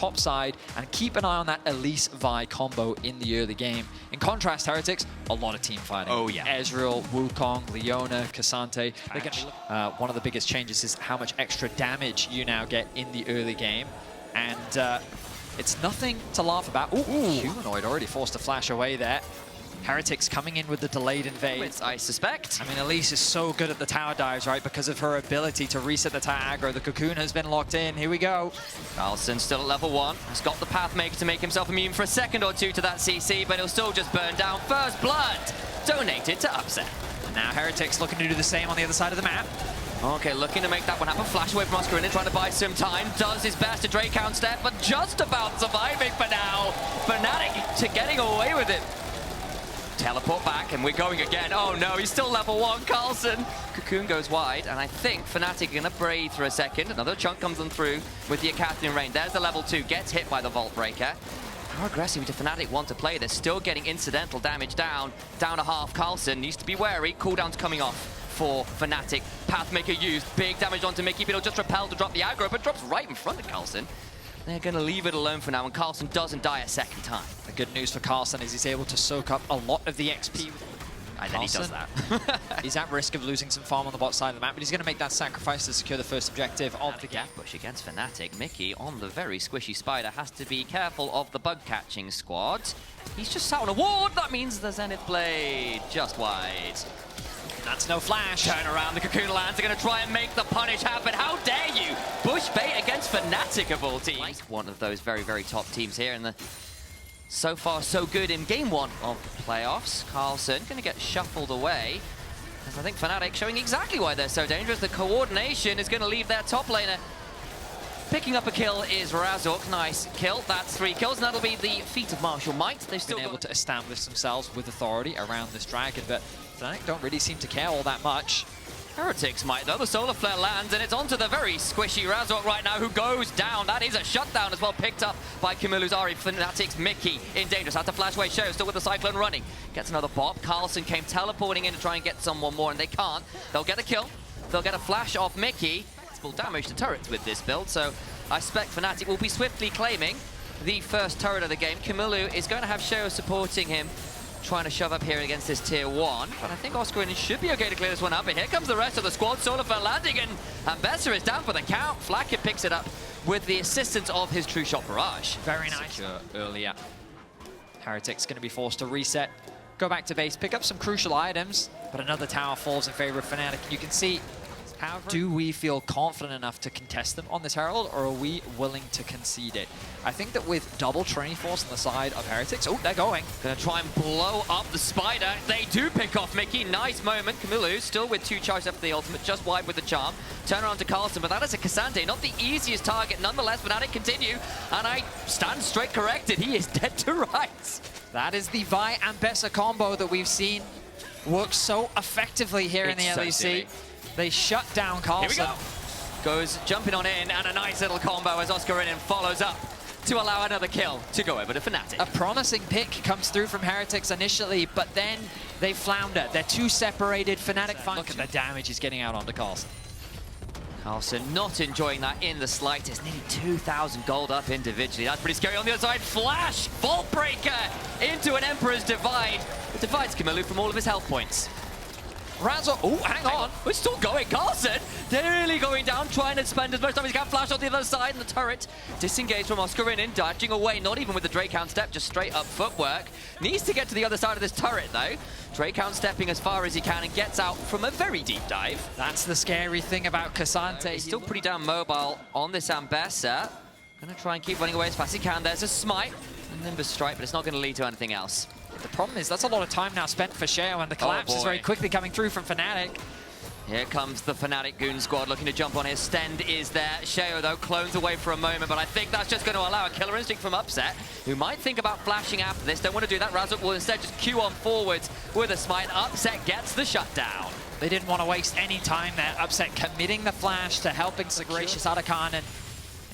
top side and keep an eye on that Elise Vi combo in the early game. In contrast, Heretics, a lot of team fighting. Oh, yeah. Ezreal, Wukong, Leona, Ksante. One of the biggest changes is how much extra damage you now get in the early game. And it's nothing to laugh about. Ooh, Humanoid already forced to flash away there. Heretics coming in with the delayed invade. I suspect. I mean, Elise is so good at the tower dives, right? Because of her ability to reset the tower aggro. The cocoon has been locked in. Here we go. Carlsen still at level 1. He's got the Pathmaker to make himself immune for a second or two to that CC, but he'll still just burn down. First blood donated to Upset. And now Heretics looking to do the same on the other side of the map. Okay, looking to make that one happen. Flash away from Oscarinin, trying to buy some time. Does his best to Drake count step, but just about surviving for now. Fnatic to getting away with it. Teleport back, and we're going again. Oh no, he's still level 1, Carlsen. Cocoon goes wide, and I think Fnatic are gonna breathe for a second. Another chunk comes on through with the Akath in range. There's the level 2, gets hit by the Vault Breaker. How aggressive do Fnatic want to play? They're still getting incidental damage down to half. Carlsen needs to be wary. Cooldown's coming off for Fnatic. Pathmaker used, big damage onto Mikyx, but he'll just repel to drop the aggro, but drops right in front of Carlsen. They're going to leave it alone for now, and Carlsen doesn't die a second time. The good news for Carlsen is he's able to soak up a lot of the XP. And then he does that. He's at risk of losing some farm on the bot side of the map, but he's going to make that sacrifice to secure the first objective of the game. Push against Fnatic. Mikyx on the very squishy spider has to be careful of the bug-catching squad. He's just sat on a ward. That means the Zenith Blade just wide. That's no flash. Turn around, the Cocoon lands. They're going to try and make the punish happen. How dare you? Bush bait against Fnatic of all teams. Like one of those very, very top teams here. And so far, so good in game 1 of the playoffs. Carlsen going to get shuffled away. As I think Fnatic showing exactly why they're so dangerous. The coordination is going to leave their top laner. Picking up a kill is Razork. Nice kill. That's 3 kills, and that'll be the feat of martial might. They've still been able to establish themselves with authority around this dragon, but Fnatic don't really seem to care all that much. Heretics might, though. The Solar Flare lands, and it's onto the very squishy Razork right now, who goes down. That is a shutdown as well, picked up by Kamiloo's Ahri. Fnatic's Mikyx in danger. Has to flash away. Sheo still with the Cyclone running. Gets another bop. Carlsen came teleporting in to try and get someone more, and they can't. They'll get a kill. They'll get a flash off Mikyx. Will damage to turrets with this build, so I suspect Fnatic will be swiftly claiming the first turret of the game. Kamiloo is going to have Sheo supporting him, trying to shove up here against this tier 1, but I think Oscarinin should be okay to clear this one up. But here comes the rest of the squad. Solar Flare landing, and Ambessa is down for the count. Flakked picks it up with the assistance of his True Shot Barrage. Very nice. Earlier. Heretics going to be forced to reset, go back to base, pick up some crucial items, but another tower falls in favor of Fnatic. You can see, do we feel confident enough to contest them on this Herald, or are we willing to concede it? I think that with double Trinity Force on the side of Heretics, oh, they're going. Gonna try and blow up the spider. They do pick off Mikyx. Nice moment. Kamiloo still with 2 charges after the ultimate, just wide with the charm. Turn around to Carlsen, but that is a Ksante. Not the easiest target. Nonetheless, Fnatic continue, and I stand straight corrected. He is dead to rights. That is the Vi Ambessa combo that we've seen work so effectively here in the LEC. They shut down Carlsen. Here we go. Goes jumping on in, and a nice little combo as Oscarinin follows up to allow another kill to go over to Fnatic. A promising pick comes through from Heretics initially, but then they flounder. They're too separated. Fnatic find. Look at the damage he's getting out onto Carlsen. Carlsen not enjoying that in the slightest. Nearly 2,000 gold up individually. That's pretty scary. On the other side, flash! Vault Breaker into an Emperor's Divide. It divides Kamiloo from all of his health points. Razork, oh, hang on. We're still going. Carlsen nearly going down, trying to spend as much time as he can. Flash on the other side, and the turret disengaged from Oscarinin, dodging away, not even with the Drake Hound step, just straight up footwork. Needs to get to the other side of this turret, though. Drake Hound stepping as far as he can and gets out from a very deep dive. That's the scary thing about Ksante. He's still pretty damn mobile on this Ambessa. Gonna try and keep running away as fast as he can. There's a smite, a Nimbus strike, but it's not gonna lead to anything else. The problem is that's a lot of time now spent for Sheo, and the collapse is very quickly coming through from Fnatic. Here comes the Fnatic Goon squad looking to jump on his. Stend is there. Sheo, though, clones away for a moment, but I think that's just going to allow a killer instinct from Upset, who might think about flashing after this. Don't want to do that. Razork will instead just queue on forwards with a smite. Upset gets the shutdown. They didn't want to waste any time there. Upset committing the flash to helping Gracious Atakan, and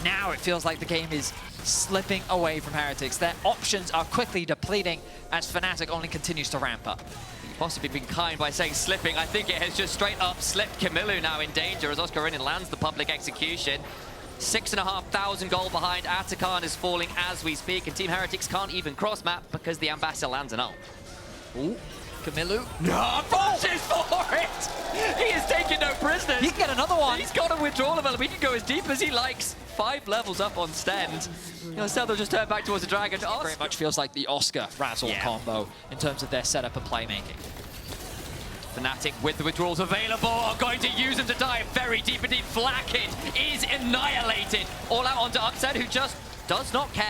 now it feels like the game is slipping away from Heretics. Their options are quickly depleting as Fnatic only continues to ramp up. Possibly been kind by saying slipping. I think it has just straight up slipped. Kamiloo now in danger as Oscarinin lands the public execution. 6,500 gold behind. Atakan is falling as we speak, and Team Heretics can't even cross map because the Ambessa lands an ult. Ooh, Kamiloo. No, pushes for it! He is taking no prisoners. He can get another one. He's got a withdrawal level. He can go as deep as he likes. 5 levels up on Stend. Instead, they'll just turn back towards the Dragon. It very much feels like the Oscar Razork combo in terms of their setup and playmaking. Fnatic with the withdrawals available are going to use them to dive very deep indeed. Flakked is annihilated. All out onto Upset, who just does not care.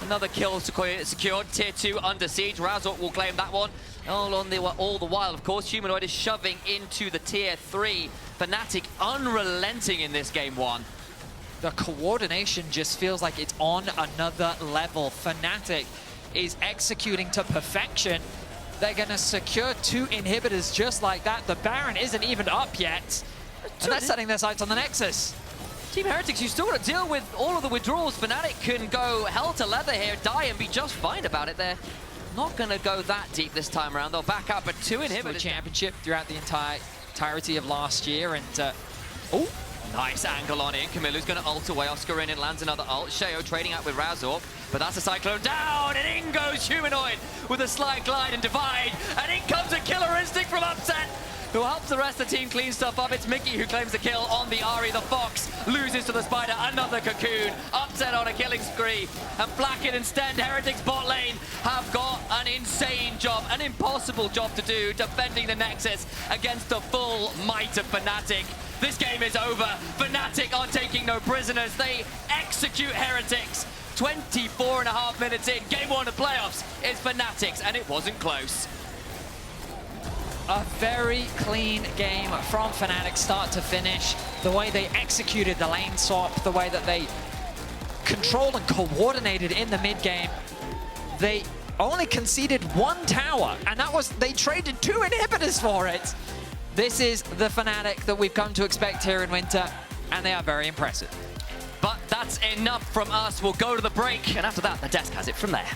Another kill secured. Tier 2 under siege. Razork will claim that one. All the while, of course, Humanoid is shoving into the Tier 3. Fnatic unrelenting in this game 1. The coordination just feels like it's on another level. Fnatic is executing to perfection. They're going to secure 2 inhibitors just like that. The Baron isn't even up yet. And they're setting their sights on the Nexus. Team Heretics, you still got to deal with all of the withdrawals. Fnatic can go hell to leather here, die and be just fine about it. They're not going to go that deep this time around. They'll back up at 2 inhibitors. Championship throughout the entirety of last year. And oh, nice angle on it. Kamiloo's going to ult away. Oscarinin lands another ult. Sheo trading out with Razork, but that's a Cyclone down, and in goes Humanoid with a slight glide and divide, and in comes a killer instinct from Upset, who helps the rest of the team clean stuff up. It's Mikyx who claims the kill on the Ahri. The Fox loses to the Spider. Another Cocoon. Upset on a killing spree. And Flakked and Stend, Heretics bot lane, have got an insane job, an impossible job to do, defending the Nexus against the full might of Fnatic. This game is over. Fnatic are taking no prisoners. They execute Heretics. 24.5 minutes in. Game 1 of playoffs is Fnatic's, and it wasn't close. A very clean game from Fnatic, start to finish. The way they executed the lane swap, the way that they controlled and coordinated in the mid game. They only conceded 1 tower, and that was, they traded 2 inhibitors for it. This is the Fnatic that we've come to expect here in Winter, and they are very impressive. But that's enough from us. We'll go to the break, and after that, the desk has it from there.